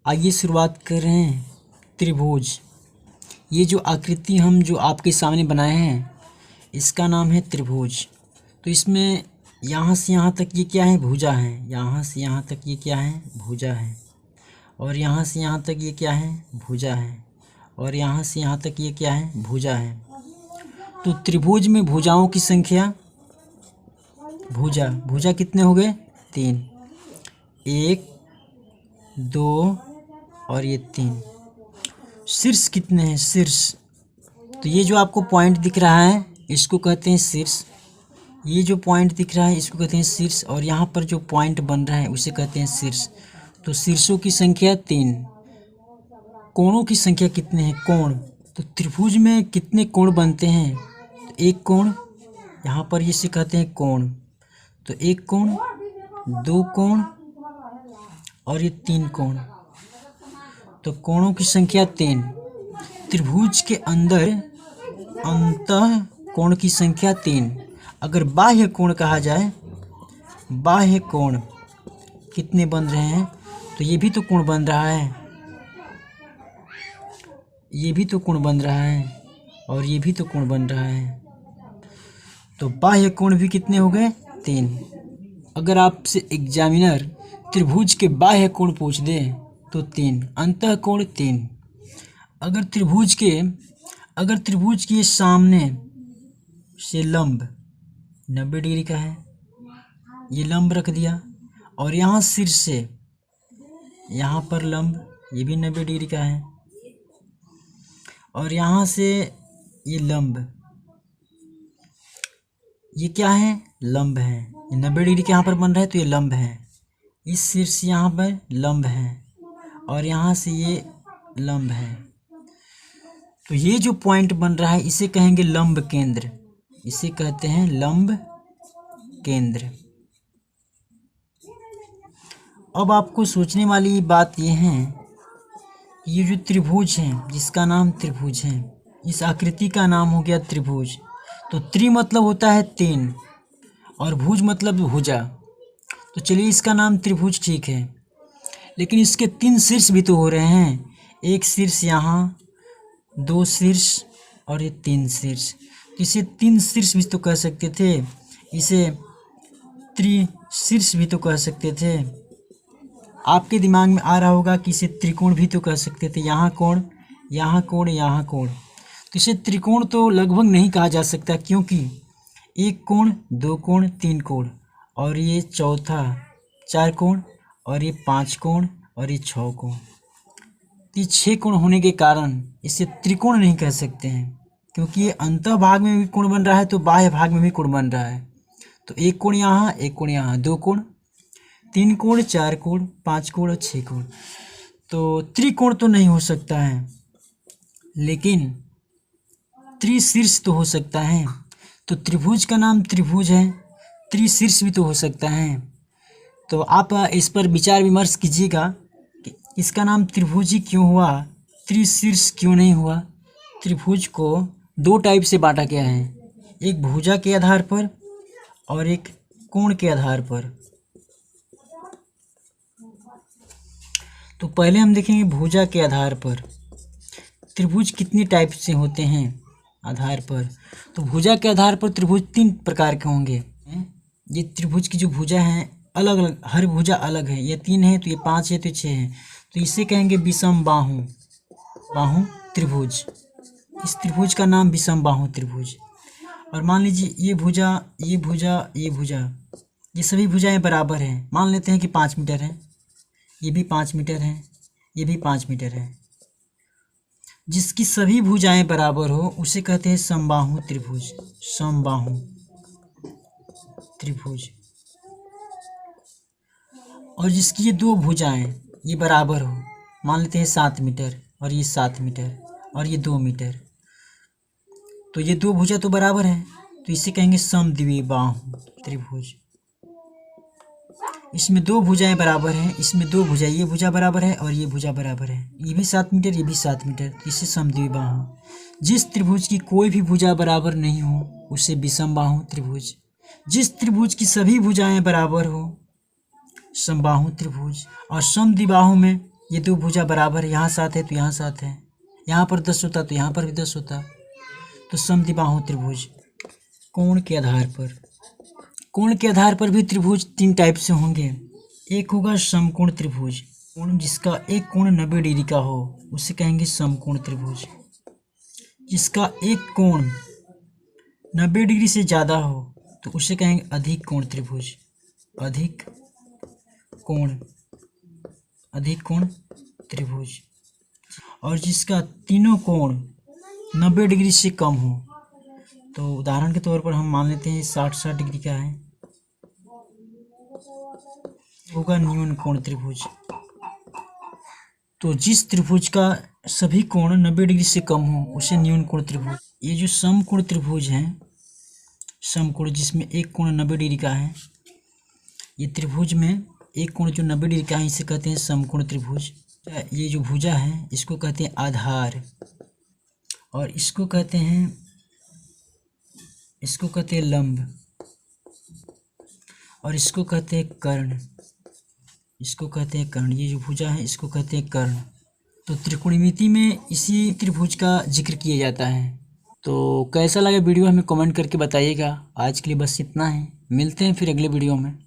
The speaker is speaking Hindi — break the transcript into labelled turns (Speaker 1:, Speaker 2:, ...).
Speaker 1: आइए शुरुआत कर रहे हैं। त्रिभुज, ये जो आकृति हम जो आपके सामने बनाए हैं इसका नाम है त्रिभुज। तो इसमें यहाँ से यहाँ तक ये क्या है, भुजा है। यहाँ से यहाँ तक ये क्या है, भुजा है। और यहाँ से यहाँ तक ये क्या है, भुजा है। और यहाँ से यहाँ तक ये क्या है, भुजा है। तो त्रिभुज में भुजाओं की संख्या, भुजा कितने हो गए, 3, 1 2 और ये 3। शीर्ष कितने हैं, शीर्ष, तो ये जो आपको पॉइंट दिख रहा है इसको कहते हैं शीर्ष। ये जो पॉइंट दिख रहा है इसको कहते हैं शीर्ष। और यहाँ पर जो पॉइंट बन रहा है उसे कहते हैं शीर्ष। तो शीर्षों की संख्या 3। कोणों की संख्या कितने हैं, कोण, तो त्रिभुज में कितने कोण बनते हैं, तो एक कोण, यहाँ पर इसे कहते हैं कोण। तो एक कोण, 2 कोण और ये 3 कोण। तो कोणों की संख्या 3। त्रिभुज के अंदर अंतः कोण की संख्या 3। अगर बाह्य कोण कहा जाए, बाह्य कोण कितने बन रहे हैं, तो ये भी तो कोण बन रहा है, ये भी तो कोण बन रहा है और ये भी तो कोण बन रहा है। तो बाह्य कोण भी कितने हो गए, 3। अगर आपसे एग्जामिनर त्रिभुज के बाह्य कोण पूछ दे तो 3, अंतः कोण 3। अगर त्रिभुज के सामने से लंब 90 डिग्री का है, ये लंब रख दिया, और यहाँ शीर्ष से यहाँ पर लंब, ये भी 90 डिग्री का है, और यहाँ से ये लंब, ये क्या है, लंब है। ये 90 डिग्री के यहाँ पर बन रहा है तो ये लंब है। इस शीर्ष यहाँ पर लंब है और यहाँ से ये लंब है। तो ये जो पॉइंट बन रहा है इसे कहेंगे लंब केंद्र, इसे कहते हैं लंब केंद्र। अब आपको सोचने वाली बात ये है, ये जो त्रिभुज है, जिसका नाम त्रिभुज है, इस आकृति का नाम हो गया त्रिभुज। तो त्रि मतलब होता है 3 और भुज मतलब भुजा। तो चलिए इसका नाम त्रिभुज ठीक है, लेकिन इसके 3 शीर्ष भी तो हो रहे हैं। एक शीर्ष यहाँ, 2 शीर्ष और ये 3 शीर्ष। तो इसे 3 शीर्ष भी तो कह सकते थे, इसे त्रिशीर्ष भी तो कह सकते थे। आपके दिमाग में आ रहा होगा कि इसे त्रिकोण भी तो कह सकते थे, यहाँ कोण, यहाँ कोण, यहाँ कोण। तो इसे त्रिकोण तो लगभग नहीं कहा जा सकता, क्योंकि 1 कोण, 2 कोण, 3 कोण और ये चौथा 4 कोण और ये 5 कोण और ये 6 कोण। ये 6 कोण होने के कारण इसे त्रिकोण नहीं कह सकते हैं, क्योंकि ये अंतः भाग में भी कोण बन रहा है तो बाह्य भाग में भी कोण बन रहा है। तो 1 कोण यहाँ, 1 कोण यहाँ, 2 कोण, 3 कोण, 4 कोण, 5 कोण और 6 कोण। तो त्रिकोण तो नहीं हो सकता है, लेकिन त्रिशीर्ष तो हो सकता है। तो त्रिभुज का नाम त्रिभुज है, त्रिशीर्ष भी तो हो सकता है। तो आप इस पर विचार विमर्श कीजिएगा कि इसका नाम त्रिभुज ही क्यों हुआ, त्रिशीर्ष क्यों नहीं हुआ। त्रिभुज को 2 टाइप से बांटा गया है, एक भुजा के आधार पर और एक कोण के आधार पर। तो पहले हम देखेंगे भुजा के आधार पर त्रिभुज कितनी टाइप से होते हैं आधार पर। तो भुजा के आधार पर त्रिभुज 3 प्रकार के होंगे। ये त्रिभुज की जो भुजा है अलग अलग, हर भुजा अलग है। ये 3 है तो ये 5 है तो ये 6 है। तो इसे कहेंगे विषम बाहु त्रिभुज। इस त्रिभुज का नाम विषम बाहु त्रिभुज। और मान लीजिए ये भुजा, ये भुजा, ये भुजा, ये सभी भुजाएं बराबर हैं। मान लेते हैं कि 5 मीटर है, ये भी 5 मीटर है, ये भी 5 मीटर है। जिसकी सभी भुजाएं बराबर हो उसे कहते हैं समबाहु त्रिभुज, समबाहु त्रिभुज। और जिसकी ये 2 भुजाएं ये बराबर हो, मान लेते हैं 7 मीटर और ये 7 मीटर और ये 2 मीटर, तो ये 2 भुजा तो बराबर है, तो इसे कहेंगे समद्विबाहु त्रिभुज। इसमें 2 भुजाएं बराबर हैं, इसमें 2 भुजा, ये भुजा बराबर है और ये भुजा बराबर है, ये भी 7 मीटर, ये भी 7 मीटर, तो इसे समद्विबाहु। जिस त्रिभुज की कोई भी भुजा बराबर नहीं हो उसे विषम बाहु त्रिभुज। जिस त्रिभुज की सभी भुजाएं बराबर हो समबाहु त्रिभुज। और समद्विबाहु में ये दो भुजा बराबर है, यहाँ 7 है तो यहाँ 7 है, यहाँ पर 10 होता तो यहाँ पर भी 10 होता। तो समद्विबाहु त्रिभुज। कोण के आधार पर, कोण के आधार पर भी त्रिभुज 3 टाइप से होंगे। एक होगा समकोण त्रिभुज, कोण जिसका एक कोण 90 डिग्री का हो उसे कहेंगे समकोण त्रिभुज। जिसका एक कोण 90 डिग्री से ज़्यादा हो तो उसे कहेंगे अधिक कोण त्रिभुज। अधिक कोण त्रिभुज। और जिसका तीनों कोण 90 डिग्री से कम हो, तो उदाहरण के तौर पर हम मान लेते हैं 60 डिग्री का है, होगा न्यून कोण त्रिभुज। तो जिस त्रिभुज का सभी कोण 90 डिग्री से कम हो उसे न्यून कोण त्रिभुज। ये जो समकोण त्रिभुज है, समकोण जिसमें एक कोण 90 डिग्री का है, ये त्रिभुज में एक कोण जो 90 डिग्री का है इसे कहते हैं समकोण त्रिभुज। ये जो भुजा है इसको कहते हैं आधार, और इसको कहते हैं लंब, और इसको कहते हैं कर्ण। ये जो भुजा है इसको कहते हैं कर्ण। तो त्रिकोणमिति में इसी त्रिभुज का जिक्र किया जाता है। तो कैसा लगा वीडियो हमें कमेंट करके बताइएगा। आज के लिए बस इतना है, मिलते हैं फिर अगले वीडियो में।